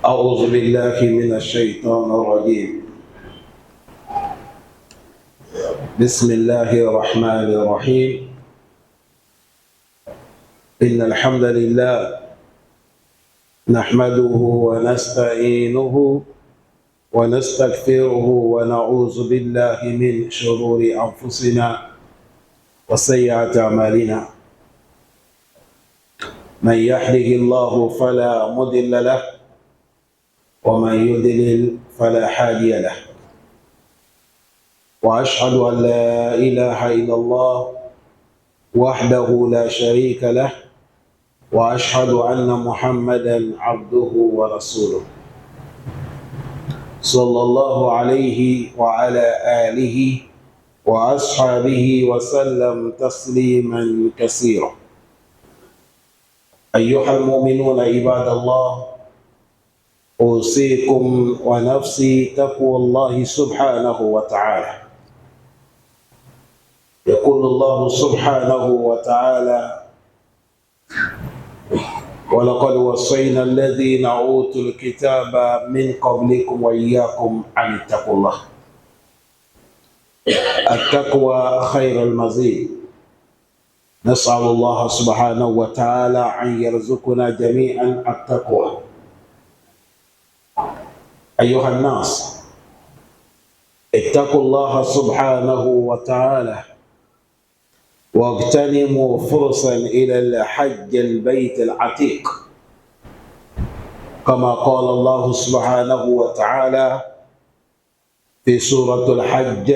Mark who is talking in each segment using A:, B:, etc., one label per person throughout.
A: أعوذ بالله من الشيطان الرجيم. بسم الله الرحمن الرحيم. إن الحمد لله نحمده ونستعينه ونستغفره ونعوذ بالله من شرور أنفسنا وسيئات أعمالنا. من يهده الله فلا مضل له ومن يضلل فلا هادي له. وأشهد أن لا إله إلا الله وحده لا شريك له، وأشهد أن محمدا عبده ورسوله صلى الله عليه وعلى آله وأصحابه وسلم تسليما كثيرا. أيها المؤمنون عباد الله، أوصيكم ونفسي تقوى الله سبحانه وتعالى. يقول الله سبحانه وتعالى: ولقد وصينا الذين أوتوا الكتاب من قبلكم وإياكم أن اتقوا الله. التقوى خير المزيد. نسأل الله سبحانه وتعالى أن يرزقنا جميعا التقوى. أيها الناس، اتقوا الله سبحانه وتعالى واغتنموا فرصا إلى الحج البيت العتيق، كما قال الله سبحانه وتعالى في سورة الحج: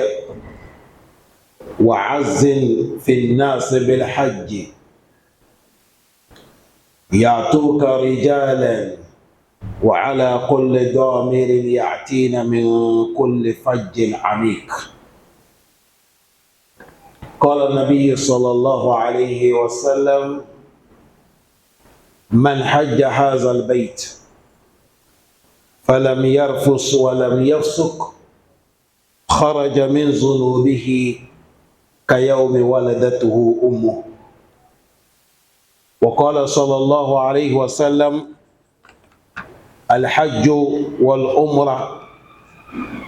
A: وعزم في الناس بالحج يأتوك رجالا وعلى كل ضامر يأتين من كل فج عميق. قال النبي صلى الله عليه وسلم: من حج هذا البيت فلم يرفث ولم يفسق خرج من ذنوبه كيوم ولدته أمه. وقال صلى الله عليه وسلم: الحج والعمرة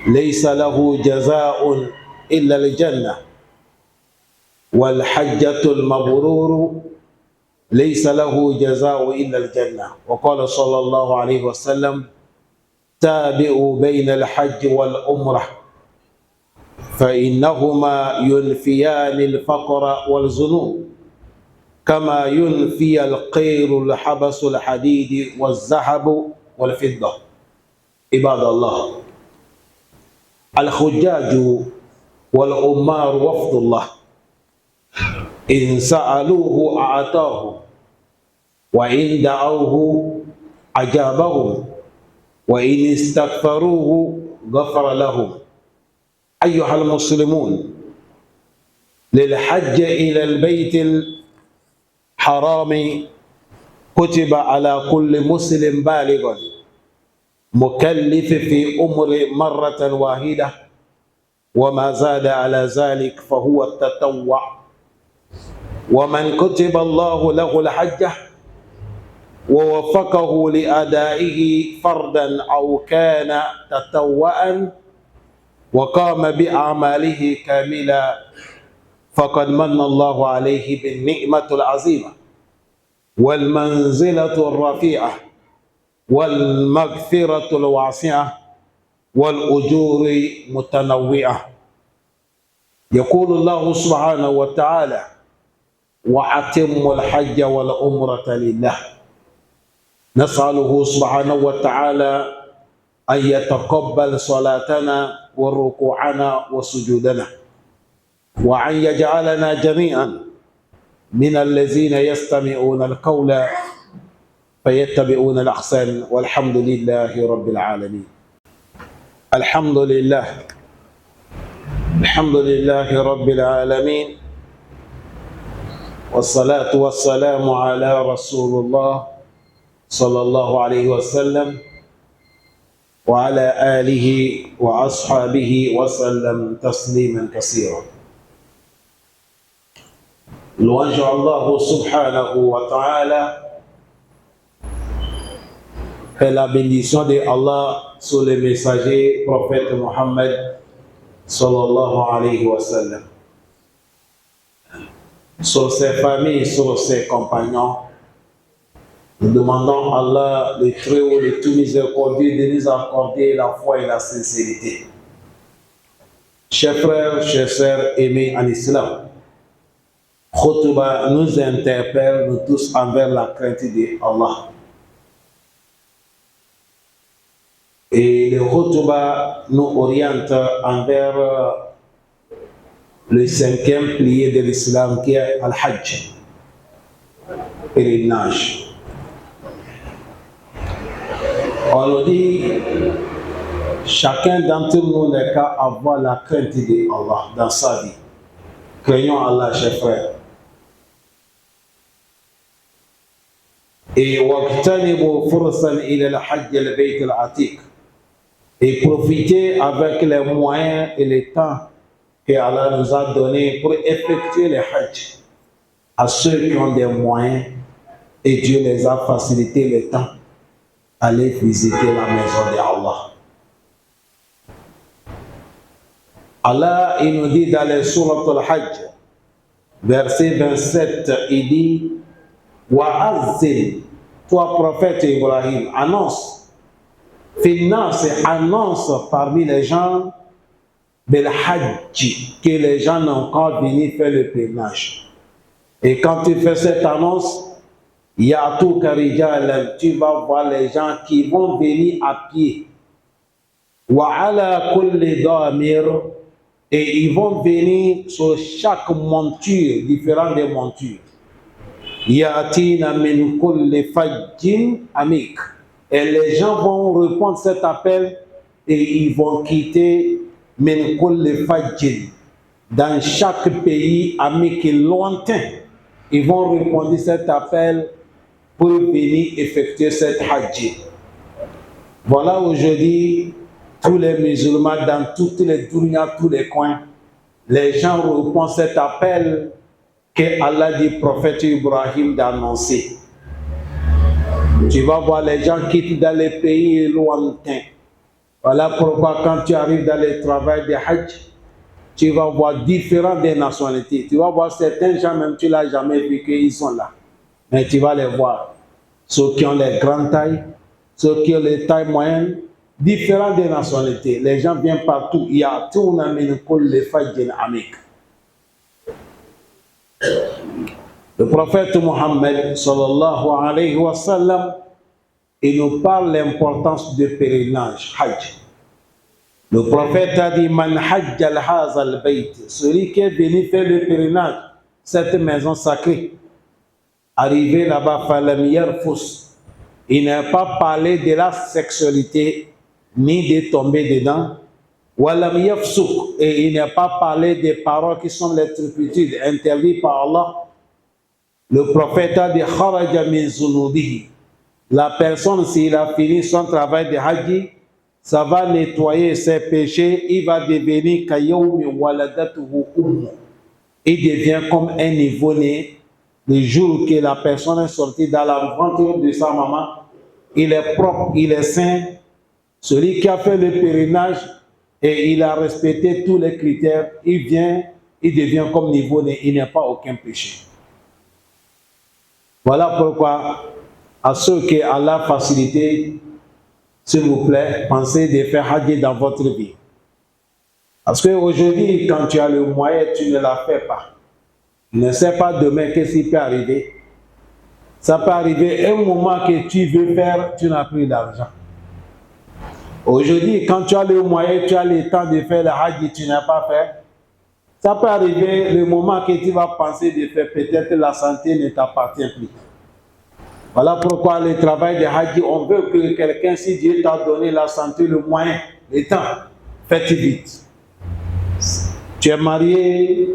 A: ليس له جزاء إلا الجنة، والحجة المبرور ليس له جزاء إلا الجنة. وقال صلى الله عليه وسلم: تابعوا بين الحج والعمرة فإنهما ينفيان الفقر والذنوب كما ينفي القير الحبس الحديد والذهب والفضة. عباد الله، الحجاج والعمار وفد الله، إن سألوه أعطاهم، وإن دعوه أجابهم، وإن استغفروه غفر لهم. أيها المسلمون، للحج إلى البيت الحرام كتب على كل مسلم بالغ مكلف في عمر مرة واحدة، وما زاد على ذلك فهو التطوع. ومن كتب الله له الحج ووفقه لأدائه فردا أو كان تطوعا وقام بأعماله كاملا فقد من الله عليه بالنعمة العظيمة والمنزلة الرفيعة والمغفرة الواسعة والأجور متنوعة. يقول الله سبحانه وتعالى: وأتموا الحج والعمرة لله. نسأله سبحانه وتعالى أن يتقبل صلاتنا وركوعنا وسجودنا، وأن يجعلنا جميعا من الذين يستمعون القول فيتبعون الأحسن. والحمد لله رب العالمين. الحمد لله، الحمد لله رب العالمين، والصلاة والسلام على رسول الله صلى الله عليه وسلم وعلى آله وأصحابه وسلم تسليما كثيرا. Louange Allah subhanahu wa ta'ala Que la bénédiction de Allah sur le messager prophète Mohammed sallallahu alayhi wa sallam, sur ses familles, sur ses compagnons. Nous demandons à Allah, le Très-Haut, le tout miséricordieux, de nous accorder la foi et la sincérité. Chers frères, chers sœurs aimés en islam, Khutba nous interpelle, nous tous, envers la crainte de Allah. Et le Khutba nous oriente envers le 5e pilier de l'islam qui est Al-Hajj, pèlerinage. On nous dit, chacun d'entre nous n'a qu'à avoir la crainte de Allah dans sa vie. Craignons Allah, chers frères. Et waqtanibu fursan ila al-hajj al-bayt al-atiq. Et profiter avec les moyens et le temps que Allah nous a donné pour effectuer le hajj à ceux qui ont des moyens et Dieu les a facilité le temps aller visiter la maison d'Allah. Allah, il nous dit dans le Surat al-Hajj, verset 27, il dit Wa'azzin, toi prophète Ibrahim, annonce, annonce parmi les gens Bel Hajj, que les gens n'ont qu'à venir faire le pèlerinage. Et quand tu fais cette annonce, Ya'tuka rijalan, tu vas voir les gens qui vont venir à pied. Wa ala kulli damir, et ils vont venir sur chaque monture, différentes des montures. Yatina min kulli fajjin amik. Et les gens vont répondre cet appel et ils vont quitter min kulli fajjin. Dans chaque pays amik lointain, ils vont répondre cet appel pour venir effectuer cette hajj. Voilà aujourd'hui, tous les musulmans dans toutes les dunyas, tous les coins, les gens répondent cet appel que Allah dit prophète Ibrahim d'annoncer. Tu vas voir les gens qui quittent dans les pays lointains. Voilà pourquoi quand tu arrives dans le travail de hajj, tu vas voir différentes des nationalités. Tu vas voir certains gens, même tu ne l'as jamais vu, qu'ils sont là. Mais tu vas les voir. Ceux qui ont les grandes tailles, ceux qui ont les tailles moyennes, différentes des nationalités. Les gens viennent partout. Il y a tout les fajjin amik. Le prophète Mohammed sallallahu alayhi wa sallam, il nous parle de l'importance du pèlerinage, hajj. Le prophète a dit Man hajj al-haz al-bayt, celui qui est venu faire le pèlerinage, cette maison sacrée. Arrivé là-bas, falam yarfus, il n'a pas parlé de la sexualité ni de tomber dedans. Walam yafsuk, et il n'a pas parlé des paroles qui sont les turpitudes interdites par Allah. Le prophète a dit kharaja min zunubihi. La personne, s'il a fini son travail de hajj, ça va nettoyer ses péchés, il va devenir kayawmi waladatuhu ummu. Il devient comme un nouveau-né. Le jour que la personne est sortie dans la ventre de sa maman, il est propre, il est saint. Celui qui a fait le pèlerinage et il a respecté tous les critères, il devient comme nouveau-né, il n'a pas aucun péché. Voilà pourquoi, à ceux qui Allah a facilité, s'il vous plaît, pensez de faire hajj dans votre vie. Parce qu'aujourd'hui, quand tu as le moyen, tu ne la fais pas. Tu ne sais pas demain qu'est-ce qui peut arriver. Ça peut arriver un moment que tu veux faire, tu n'as plus d'argent. Aujourd'hui, quand tu as le moyen, tu as le temps de faire le hajj, tu n'as pas fait. Ça peut arriver le moment que tu vas penser de faire, peut-être la santé ne t'appartient plus. Voilà pourquoi le travail de hajj, on veut que quelqu'un, si Dieu t'a donné la santé, le moyen, le temps, faites vite. Tu es marié,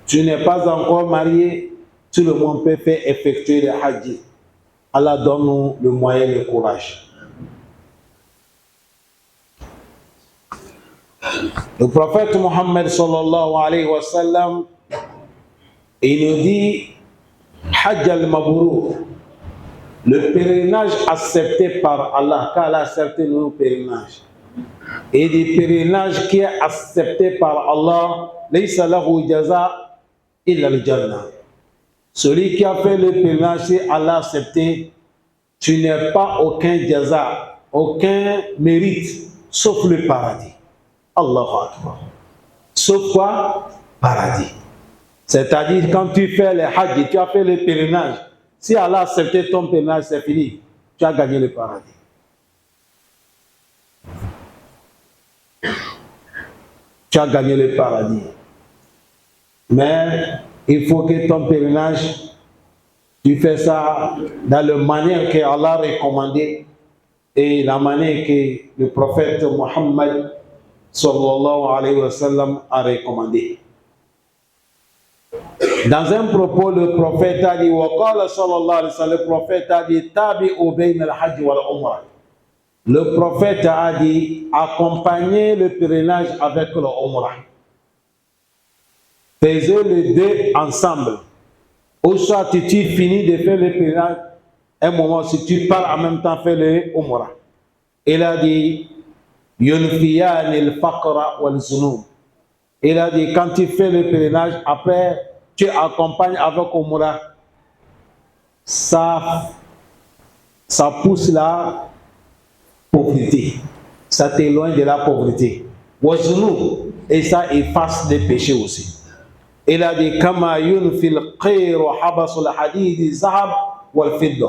A: tu n'es pas encore marié, tout le monde peut faire effectuer le hajj. Allah donne-nous le moyen et le courage. Le prophète Mohammed sallallahu alayhi wa sallam, il nous dit Hajj al-Mabrour, Le pèlerinage accepté par Allah, car Allah a accepté nos pèlerinages. Et des pèlerinages qui est accepté par Allah, laysa lahu jaza illa al-jannah. Celui qui a fait le pèlerinage, si Allah a accepté, tu n'as pas aucun jaza, aucun mérite, sauf le paradis. Allahu Akbar. Sauf quoi? Paradis. C'est-à-dire, quand tu fais le hajj, tu as fait le pèlerinage, si Allah a accepté ton pèlerinage, c'est fini. Tu as gagné le paradis. Tu as gagné le paradis. Mais il faut que ton pèlerinage, tu fais ça dans la manière que Allah a recommandé et la manière que le prophète Mohammed sallallahu alayhi wa sallam a recommandé. Dans un propos, le prophète a dit, le prophète a dit, tabi'u bayna al-hajj wal-umrah. Le prophète a dit, accompagnez le pèlerinage avec le umrah. Faisez les deux ensemble. Ou soit tu finis de faire le pèlerinage, un moment, si tu pars en même temps, fais le umrah. Il a dit, yunfiyan al-faqra wal-zunub. Il a dit, quand tu fais le pèlerinage, après, tu accompagnes avec umrah, ça pousse la pauvreté. Ça t'éloigne de la pauvreté. Wal-zunub. Et ça efface les péchés aussi. Il a dit kama yunfil khayr wa habasul hadid zahab wal fidda.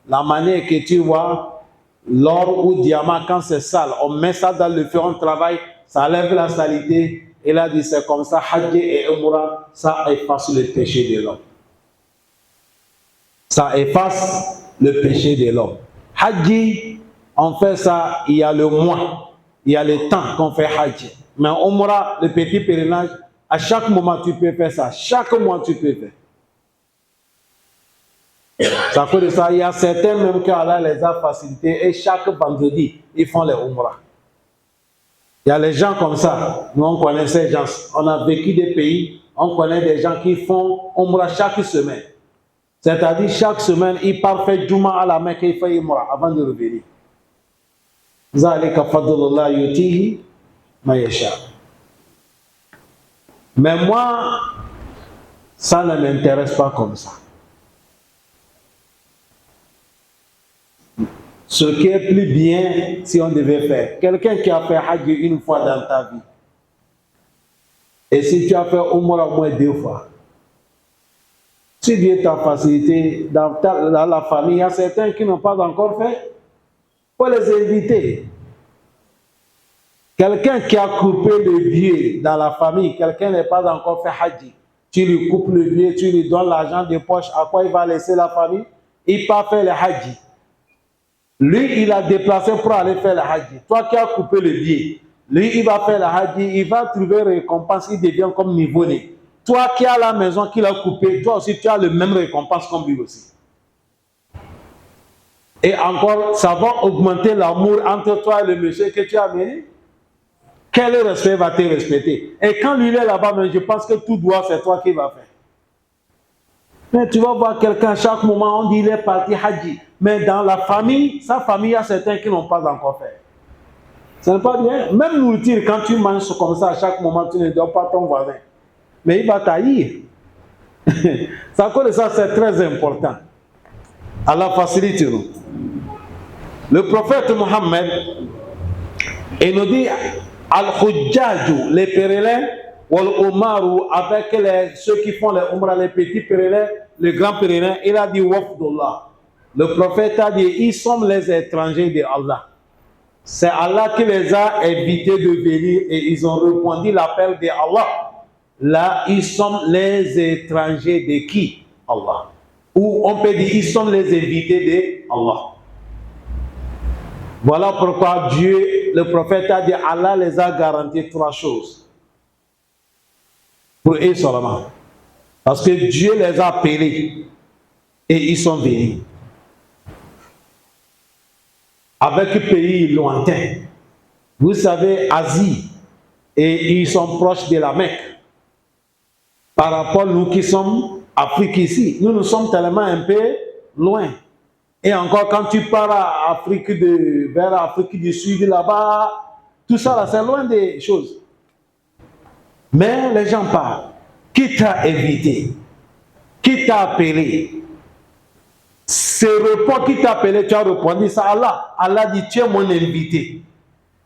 A: La manière que tu vois l'or ou diamant quand c'est sale, on met ça dans le feu, on travaille, ça lève la saleté. Il a dit c'est comme ça, hajj et umrah, ça efface le péché de l'homme. Ça efface le péché de l'homme. Hajj, on fait ça, il y a le mois, il y a le temps qu'on fait hajj. Mais umrah, le petit pèlerinage, à chaque moment, tu peux faire ça. Chaque mois, tu peux faire. Ça fait de ça, il y a certains même qui Allah les a facilités et chaque vendredi, ils font les umrah. Il y a les gens comme ça. Nous, on connaît ces gens. On a vécu des pays, on connaît des gens qui font umrah chaque semaine. C'est-à-dire, chaque semaine, ils partent faire Juma à la Mecque et ils font umrah avant de revenir. Zalika fadlullah yutihi ma yasha. Mais moi, ça ne m'intéresse pas comme ça. Ce qui est plus bien si on devait faire. Quelqu'un qui a fait Hajj une fois dans ta vie. Et si tu as fait Umrah au moins 2 fois. Si Dieu t'a facilité dans la famille, il y a certains qui n'ont pas encore fait. Il faut les inviter. Quelqu'un qui a coupé le billet dans la famille, quelqu'un n'est pas encore fait Hajj. Tu lui coupes le billet, tu lui donnes l'argent de poche, à quoi il va laisser la famille? Il part faire le Hajj. Lui, il a déplacé pour aller faire le Hajj. Toi qui as coupé le billet, lui, il va faire le Hajj, il va trouver récompense, il devient comme niveau-né. Toi qui as la maison qu'il a coupée, toi aussi, tu as le même récompense comme lui aussi. Et encore, ça va augmenter l'amour entre toi et le monsieur que tu as amené. Quel respect va te respecter? Et quand lui est là-bas, je pense que tout doit, c'est toi qui vas faire. Mais tu vas voir quelqu'un, chaque moment, on dit il est parti Hajj. Mais dans la famille, sa famille, il y a certains qui n'ont pas encore fait. Ce n'est pas bien. Même nourriture, quand tu manges comme ça, à chaque moment, tu ne donnes pas ton voisin. Mais il va tailler. Ça, c'est très important. Allah facilite-nous. Le prophète Mohammed, il nous dit Al-Hujjaju, les pèlerins, Wal-Umaru, avec ceux qui font les Umrah, les petits pèlerins, les grands pèlerins, il a dit Wafdullah. Le prophète a dit ils sont les étrangers de Allah. C'est Allah qui les a invités de venir et ils ont répondu l'appel de Allah. Là, ils sont les étrangers de qui? Allah. Ou on peut dire ils sont les invités de Allah. Voilà pourquoi Dieu, le prophète a dit, Allah les a garanti 3 choses. Pour eux seulement. Parce que Dieu les a appelés et ils sont venus. Avec un pays lointain. Vous savez, Asie, et ils sont proches de la Mecque. Par rapport à nous qui sommes Afrique ici, nous sommes tellement un peu loin. Et encore, quand tu pars vers l'Afrique du Sud, là-bas, tout ça, là, c'est loin des choses. Mais les gens parlent. Qui t'a invité? Qui t'a appelé? Ce repas qui t'a appelé, tu as répondu ça à Allah. Allah dit, tu es mon invité.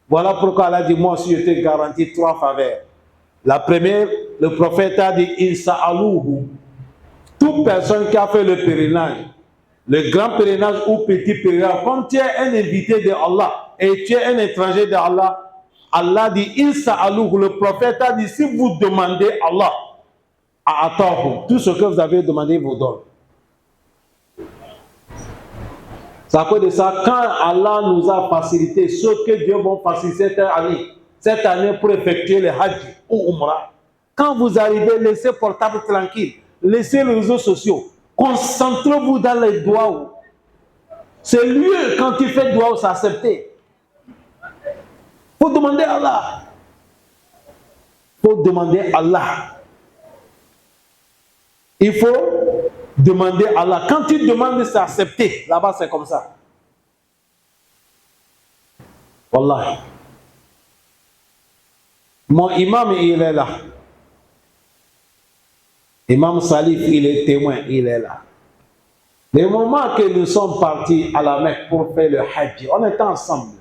A: Voilà pourquoi Allah dit, moi aussi, je te garantis 3 faveurs. La première, le prophète a dit, Insa alouhu. Toute personne qui a fait le pèlerinage, le grand pèlerinage ou petit pèlerinage, comme tu es un invité de Allah et tu es un étranger de Allah, Allah dit, Insa alouhu. Le prophète a dit, si vous demandez Allah, à attendre, tout ce que vous avez demandé vous donne. C'est à cause de ça, quand Allah nous a facilité ce que Dieu va faciliter cette année pour effectuer le Hajj ou Umrah, quand vous arrivez, laissez portable tranquille, laissez les réseaux sociaux, concentrez-vous dans les doigts. C'est lieu quand tu fais doigt, c'est accepté. Il faut demander à Allah. Il faut demander à Allah. Il faut demander à Allah. Quand tu demandes, c'est accepté. Là-bas, c'est comme ça. Wallahi. Mon imam, il est là. Imam Salif, il est témoin, il est là. Le moment que nous sommes partis à la Mecque pour faire le Hajj, on était ensemble.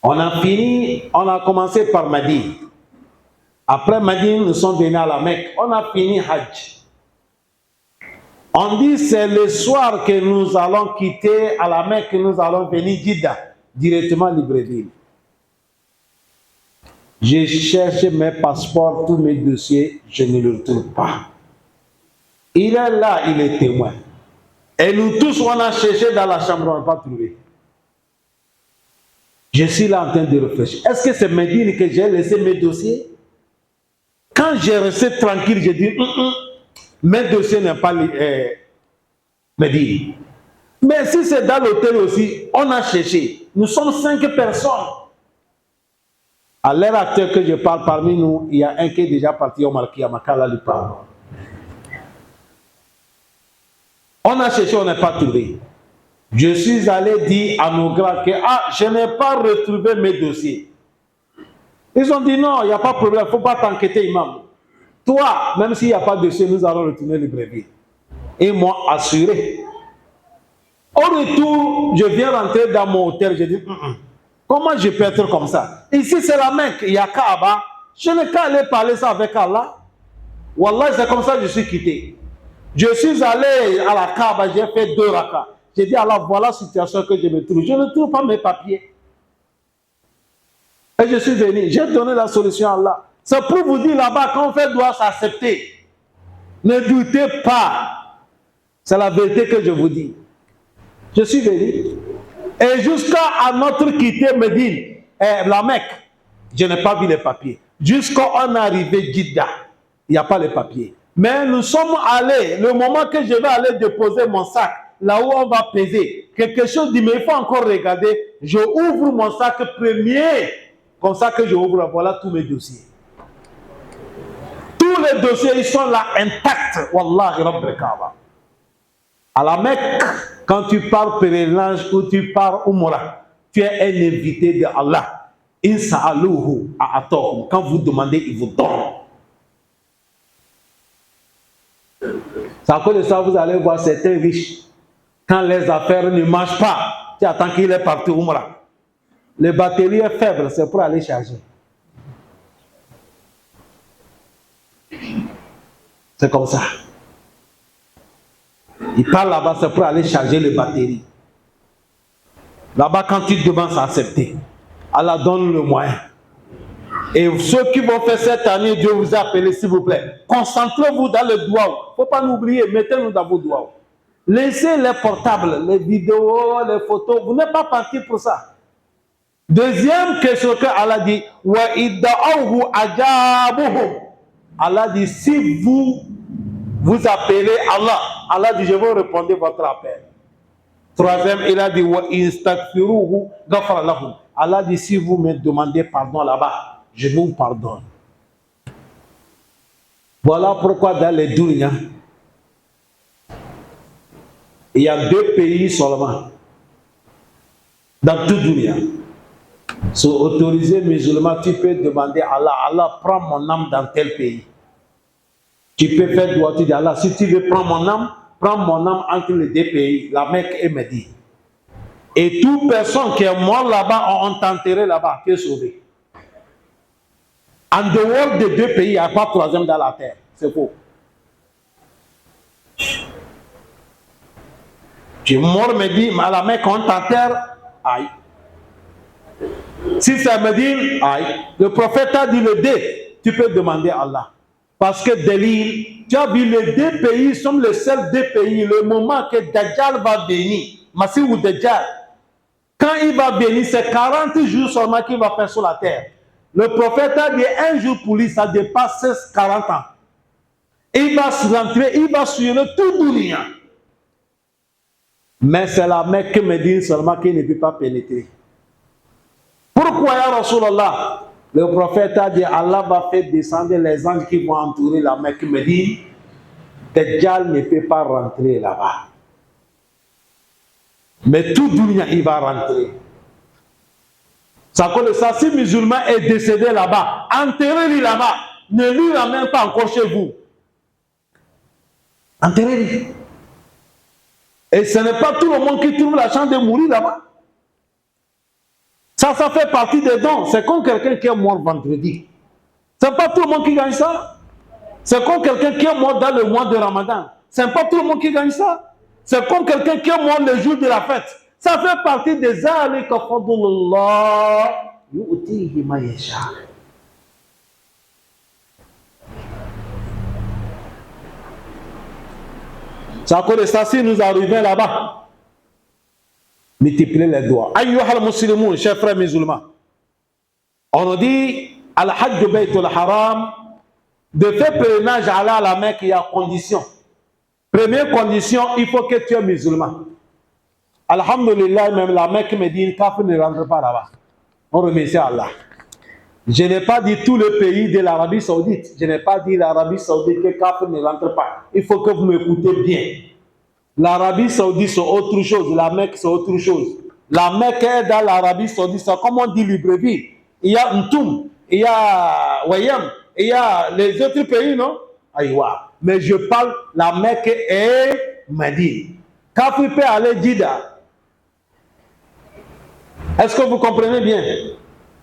A: On a fini, on a commencé par Madine. Après Madine, nous sommes venus à la Mecque. On a fini Hajj. On dit c'est le soir que nous allons quitter à la Mecque, que nous allons venir Jeddah, directement à Libreville. Je cherche mes passeports, tous mes dossiers, je ne le retrouve pas. Il est là, il est témoin. Et nous tous, on a cherché dans la chambre, on n'a pas trouvé. Je suis là en train de réfléchir. Est-ce que c'est Médine que j'ai laissé mes dossiers? Quand j'ai resté tranquille, j'ai dit, mes dossiers n'est pas Médine. Mais si c'est dans l'hôtel aussi, on a cherché. Nous sommes 5 personnes. À l'heure actuelle que je parle, parmi nous, il y a un qui est déjà parti au Marquis, à Makala, lui parle. On a cherché, on n'a pas trouvé. Je suis allé dire à nos grands que je n'ai pas retrouvé mes dossiers. Ils ont dit non, il n'y a pas de problème, il ne faut pas t'inquiéter, imam. Toi, même s'il n'y a pas de dossier, nous allons retourner le brevet. Et ils m'ont assuré. Au retour, je viens rentrer dans mon hôtel, je dis, comment je peux être comme ça? Ici, c'est la Mecque, il y a Kaaba. Je n'ai qu'à aller parler ça avec Allah. Wallah, c'est comme ça que je suis quitté. Je suis allé à la Kaaba, j'ai fait 2 rakas. J'ai dit, Allah, voilà la situation que je me trouve. Je ne trouve pas mes papiers. Et je suis venu, j'ai donné la solution à Allah. C'est pour vous dire là-bas, quand on fait doit s'accepter. Ne doutez pas. C'est la vérité que je vous dis. Je suis venu. Et jusqu'à notre quitter Médine, la Mecque, je n'ai pas vu les papiers. Jusqu'à on est arrivé Jeddah, il n'y a pas les papiers. Mais nous sommes allés, le moment que je vais aller déposer mon sac, là où on va peser, quelque chose dit, mais il faut encore regarder. Je ouvre mon sac premier, comme ça que je ouvre, voilà tous mes dossiers. Tous les dossiers, ils sont là intacts. Wallahi Rabbil Kaaba. À la Mecque, quand tu pars pèlerinage ou tu pars Umrah, tu es un invité de Allah. Insa alouhu a'atohum. Quand vous demandez, il vous donne. C'est à cause de ça, vous allez voir certains riches. Quand les affaires ne marchent pas, tu attends qu'il est parti Umrah. Le batterie est faible, c'est pour aller charger. C'est comme ça. Il parle là-bas, c'est pour aller charger les batteries. Là-bas, quand tu demandes, c'est accepté. Allah donne le moyen. Et ceux qui vont faire cette année, Dieu vous a appelé, s'il vous plaît. Concentrez-vous dans le doigt. Il ne faut pas nous oublier, mettez-nous dans vos doigts. Laissez les portables, les vidéos, les photos. Vous n'êtes pas parti pour ça. Deuxième question que Allah dit, wa idda'ahu ajabuhum. Allah dit, si vous appelez Allah, Allah dit, je vais répondre votre appel. Troisième, il a dit, wa instakfiruhu ghafara lahum. Allah dit, si vous me demandez pardon là-bas, je vous pardonne. Voilà pourquoi dans les dunya, Il y a 2 pays seulement dans toute dunya. Sur autorisé musulman, tu peux demander à Allah, Allah, prends mon âme dans tel pays. Tu peux faire droit, tu dis Allah, si tu veux prendre mon âme entre les 2 pays, la Mecque et Médine. Et toute personne qui est morte là-bas, on t'enterré là-bas, tu es sauvé. En dehors des 2 pays, il n'y a pas 3e dans la terre. C'est faux. Tu es mort, Médine, à la Mecque, on t'enterre, aïe. Si c'est Médine, aïe. Le prophète a dit le 2, tu peux demander à Allah. Parce que Delil, tu as vu, les 2 pays sont les seuls 2 pays. Le moment que Dajjal va venir, Masih ou Dajjal, quand il va venir, c'est 40 jours seulement qu'il va faire sur la terre. Le prophète a dit 1 jour pour lui, ça dépasse 40 ans. Il va se rentrer, il va suivre tout dunya. Mais c'est la Mecque Médine seulement qui ne peut pas pénétrer. Pourquoi, ya Rasulallah? Le prophète a dit, Allah va faire descendre les anges qui vont entourer la Mecque Médine. Dajjal ne peut pas rentrer là-bas. Mais tout dunya, il va rentrer. Ça cause ça, si musulman est décédé là-bas, enterrez-le là-bas. Ne lui ramène pas encore chez vous. Enterrez-le. Et ce n'est pas tout le monde qui trouve la chance de mourir là-bas. Ça fait partie des dons. C'est comme quelqu'un qui est mort vendredi. Ce n'est pas tout le monde qui gagne ça. C'est comme quelqu'un qui est mort dans le mois de Ramadan. Ce n'est pas tout le monde qui gagne ça. C'est comme quelqu'un qui est mort le jour de la fête. Ça fait partie des alika fadlullah yu'tihi ma yasha. C'est à cause de ça, si nous arrivons là-bas, multipliez les doigts. Ayyuhal muslimun, chers frères musulmans, on nous dit, al-hajj baytul haram, de faire pèlerinage à la Mecque, il y a condition. Première condition, il faut que tu es musulman. Alhamdulillah, même la Mecque Médine, Kafir ne rentre pas là-bas. On remercie Allah. Je n'ai pas dit tout le pays de l'Arabie Saoudite. Je n'ai pas dit l'Arabie Saoudite que Kafir ne rentre pas. Il faut que vous m'écoutez bien. L'Arabie Saoudite, c'est autre chose. La Mecque, c'est autre chose. La Mecque est dans l'Arabie Saoudite. C'est comme on dit Libreville. Il y a Ntoum, il y a Wayam, il y a les autres pays, non? Aïwa. Mais je parle la Mecque et Médine. Kafir peut aller Jida. Est-ce que vous comprenez bien?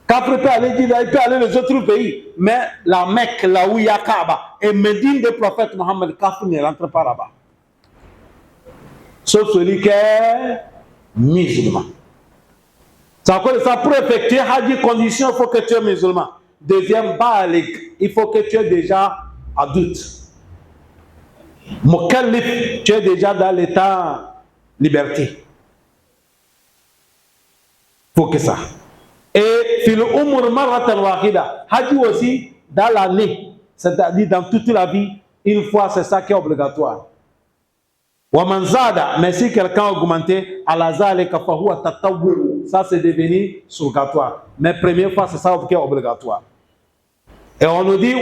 A: Kafir peut aller Jida, il peut aller les autres pays. Mais la Mecque, là où il y a Kaaba, et Médine du prophète Mohammed, Kafir ne rentre pas là-bas. Sauf celui qui est musulman. Ça pour effectuer Hajj, condition, il faut que tu es musulman. Deuxième, Balik, il faut que tu es déjà adulte. Mukallif, tu es déjà dans l'état liberté. Il faut que ça. Et fil umur maratan wahida. Hajj aussi, dans l'année, c'est-à-dire dans toute la vie, une fois, c'est ça qui est obligatoire. Wamanzada, mais si quelqu'un a augmenté, ça c'est devenu surgatoire. Mais première fois, c'est ça qui est obligatoire. Et on nous dit,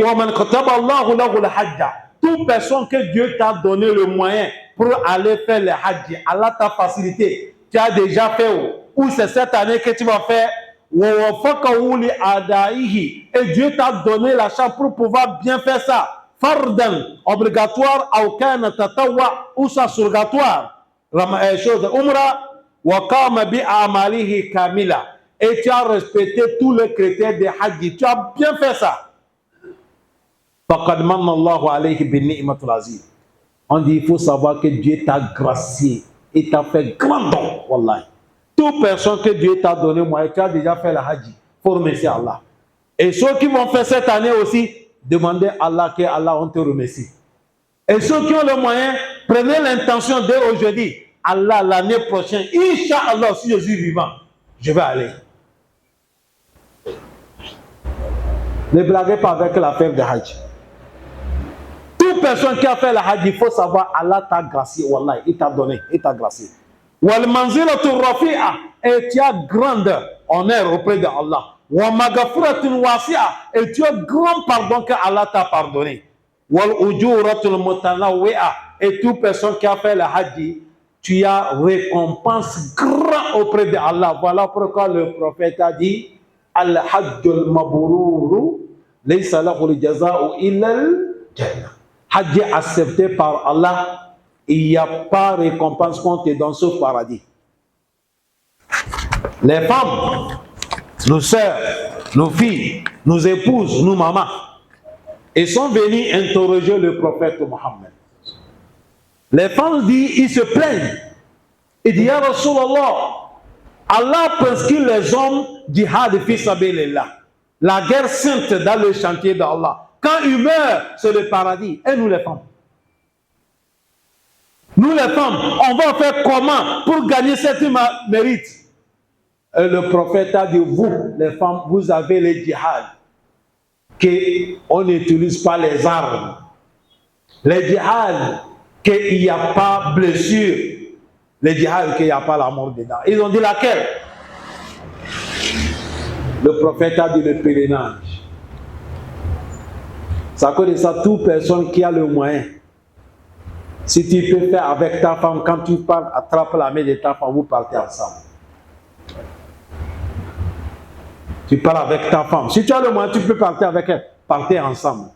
A: toute personne que Dieu t'a donné le moyen pour aller faire le hajj, Allah t'a facilité, tu as déjà fait, ou c'est cette année que tu vas faire, et Dieu t'a donné la chance pour pouvoir bien faire ça. Fardan, obligatoire, aucun tatawa, ou ça surgatoire. Chose umra, wa qama bi amalihi kamila. Et tu as respecté tous les critères de hajj. Tu as bien fait ça. Faqad manna Allahu alayhi bi ni'matul azim. On dit, il faut savoir que Dieu t'a gracié et t'a fait grand don. Wallahi. Toute personne que Dieu t'a donné, moi, tu as déjà fait la hajj. Il faut remercier Allah. Et ceux qui vont faire cette année aussi, demandez à Allah que Allah on te remercie. Et ceux qui ont le moyen, prenez l'intention dès aujourd'hui. Allah, l'année prochaine, Inch'Allah, si je suis vivant, je vais aller. Ne blaguez pas avec l'affaire de Hajj. Toute personne qui a fait la Hajj, il faut savoir, Allah t'a gracié, Wallah, il t'a donné, il t'a gracié. Wal manzilatu rafi'a, et tu as grande honneur auprès de Allah. Wa maghfiratun wasi'a, et tu as grand pardon que Allah t'a pardonné. Wal ujuratul mutanawwi'a, et toute personne qui a fait la Hajj, tu as récompense grand auprès de Allah. Voilà pourquoi le prophète a dit Al-Hajjul Mabruru laysa lahu al-jaza'u illa al-jannah. Hajj accepté par Allah, il n'y a pas récompense qu'on te donne sauf paradis. Les femmes, nos sœurs, nos filles, nos épouses, nos mamans, ils sont venus interroger le prophète Mohammed. Les femmes disent, ils se plaignent. Ils disent, Ya Rasulallah, Allah prescrit les hommes jihad fi sabilillah, la guerre sainte dans le chantier d'Allah. Quand ils meurent, c'est le paradis. Et nous les femmes? Nous les femmes, on va faire comment pour gagner cette mérite? Et le prophète a dit, vous, les femmes, vous avez le djihad, qu'on n'utilise pas les armes. Le djihad, qu'il n'y a pas blessure. Le djihad, qu'il n'y a pas la mort dedans. Ils ont dit laquelle? Le prophète a dit le pèlerinage. Ça connaît ça, toute personne qui a le moyen. Si tu peux faire avec ta femme, quand tu pars, attrape la main de ta femme, vous partez ensemble. Tu parles avec ta femme. Si tu as le moyen, tu peux partir avec elle. Partez ensemble.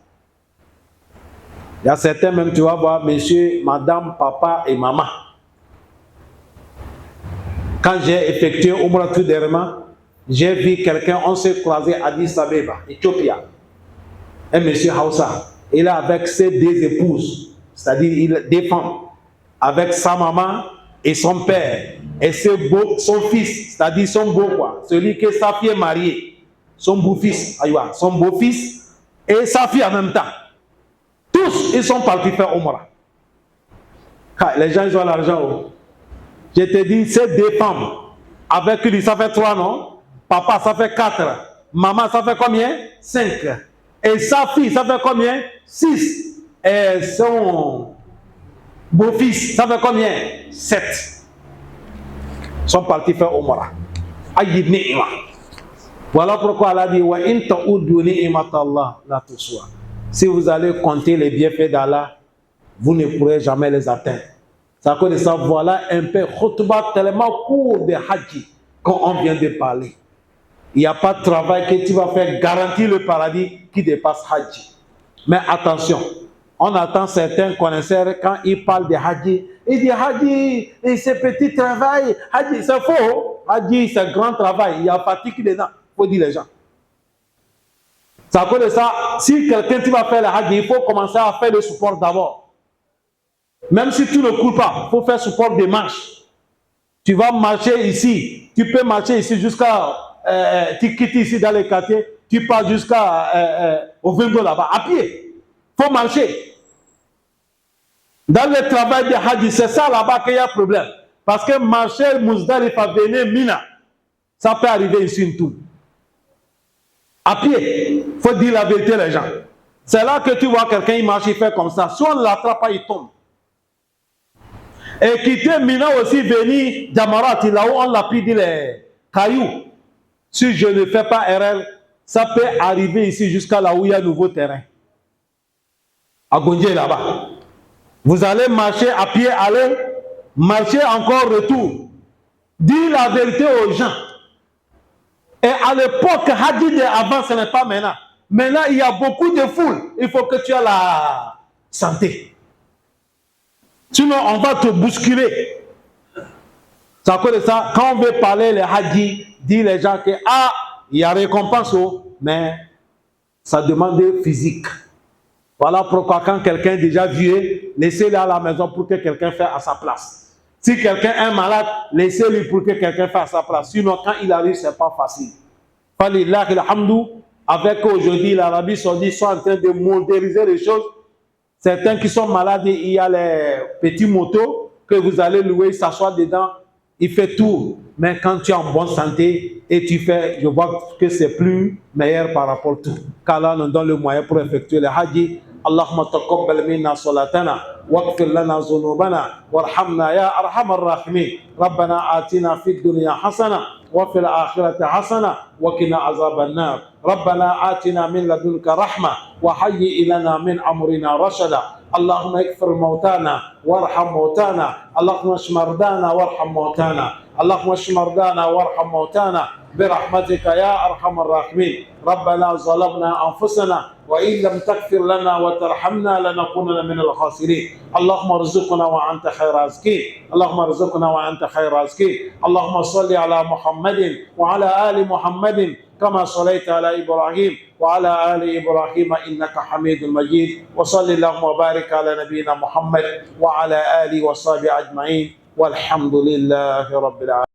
A: Il y a certains même, tu vas voir, monsieur, madame, papa et maman. Quand j'ai effectué Umrah tout dernièrement, j'ai vu quelqu'un, on s'est croisé à Addis Abeba, Éthiopie. Un monsieur Hausa. Il est avec ses deux épouses, c'est-à-dire il a des femmes, avec sa maman et son père, et son fils, c'est-à-dire son beau-quoi, celui que sa fille est mariée, son beau-fils, son beau-fils et sa fille en même temps. Tous, ils sont partis faire Umrah. Les gens, ils ont l'argent. Je te dis, ces deux femmes, avec lui, ça fait 3, non? Papa, ça fait 4. Maman, ça fait combien? 5. Et sa fille, ça fait combien? 6. Et son beau-fils, ça fait combien? 7. Ils sont partis faire Umrah. Aïe ni'ma. Voilà pourquoi Allah dit wa in ta'uddu ni'matallah la tuswa. Si vous allez compter les bienfaits d'Allah, vous ne pourrez jamais les atteindre. Ça connaît ça, voilà un peu khutbah tellement court de Hajj quand on vient de parler. Il n'y a pas de travail que tu vas faire garantir le paradis qui dépasse Hajj. Mais attention, on attend certains connaisseurs quand ils parlent de Hajj. Ils disent Hajj, c'est petit travail. Hajj, c'est faux. Hajj, c'est grand travail. Il y a fatigue dedans. Il faut dire les gens. Ça connaît ça, si quelqu'un tu vas faire le Hajj, il faut commencer à faire le support d'abord. Même si tu ne cours pas, il faut faire support des marches. Tu vas marcher ici. Tu peux marcher ici jusqu'à... tu quittes ici dans les quartiers. Tu pars jusqu'au Vendo là-bas, à pied. Il faut marcher. Dans le travail de Hajj, c'est ça là-bas qu'il y a problème. Parce que marcher Muzdalifa, venir Mina, ça peut arriver ici une tour. À pied. Il faut dire la vérité les gens. C'est là que tu vois quelqu'un, il marche, il fait comme ça. Si on ne l'attrape pas, il tombe. Et quitter Mina aussi, venir Jamarat, là où on l'a pris les cailloux. Si je ne fais pas erreur, ça peut arriver ici jusqu'à là où il y a un nouveau terrain. À Gondje là-bas. Vous allez marcher à pied, aller, marcher encore retour. Dis la vérité aux gens. Et à l'époque, Hadid avant, ce n'est pas maintenant. Maintenant, il y a beaucoup de foules. Il faut que tu aies la santé. Sinon, on va te bousculer. Ça cause de ça, quand on veut parler les hadiths, dit les gens que il y a récompense, mais ça demande physique. Voilà pourquoi quand quelqu'un est déjà vieux, laissez-le à la maison pour que quelqu'un fasse à sa place. Si quelqu'un est malade, laissez-le pour que quelqu'un fasse à sa place. Sinon, quand il arrive, ce n'est pas facile. Avec aujourd'hui, l'Arabie Saoudite sont en train de moderniser les choses. Certains qui sont malades, il y a les petits motos que vous allez louer, s'asseoir dedans, il fait tout. Mais quand tu es en bonne santé et tu fais, je vois que c'est plus meilleur par rapport à tout. Car là, on donne le moyen pour effectuer le Hajj. Allahumma taqabbal minna salatana waghfir lana dhunubana warhamna ya arhamar rahimin. Rabbana atina fid dunya hasana wa fil akhirati hasana wa qina azaban nar. ربنا آتنا من لدنك رحمة وهيئ لنا من أمرنا رشدا اللهم اغفر موتانا وارحم موتانا، اللهم اشف مرضانا وارحم موتانا، اللهم اشف مرضانا وارحم موتانا برحمتك يا ارحم الراحمين. ربنا ظلمنا انفسنا وان لم تغفر لنا وترحمنا لنكونن من الخاسرين. اللهم ارزقنا وانت خير الرازقين، اللهم ارزقنا وانت خير الرازقين. اللهم صل على محمد وعلى ال محمد كما صليت على ابراهيم وعلى ال ابراهيم انك حميد مجيد. وصل اللهم وبارك على نبينا محمد وعلى اله وصحبه اجمعين، والحمد لله رب العالمين.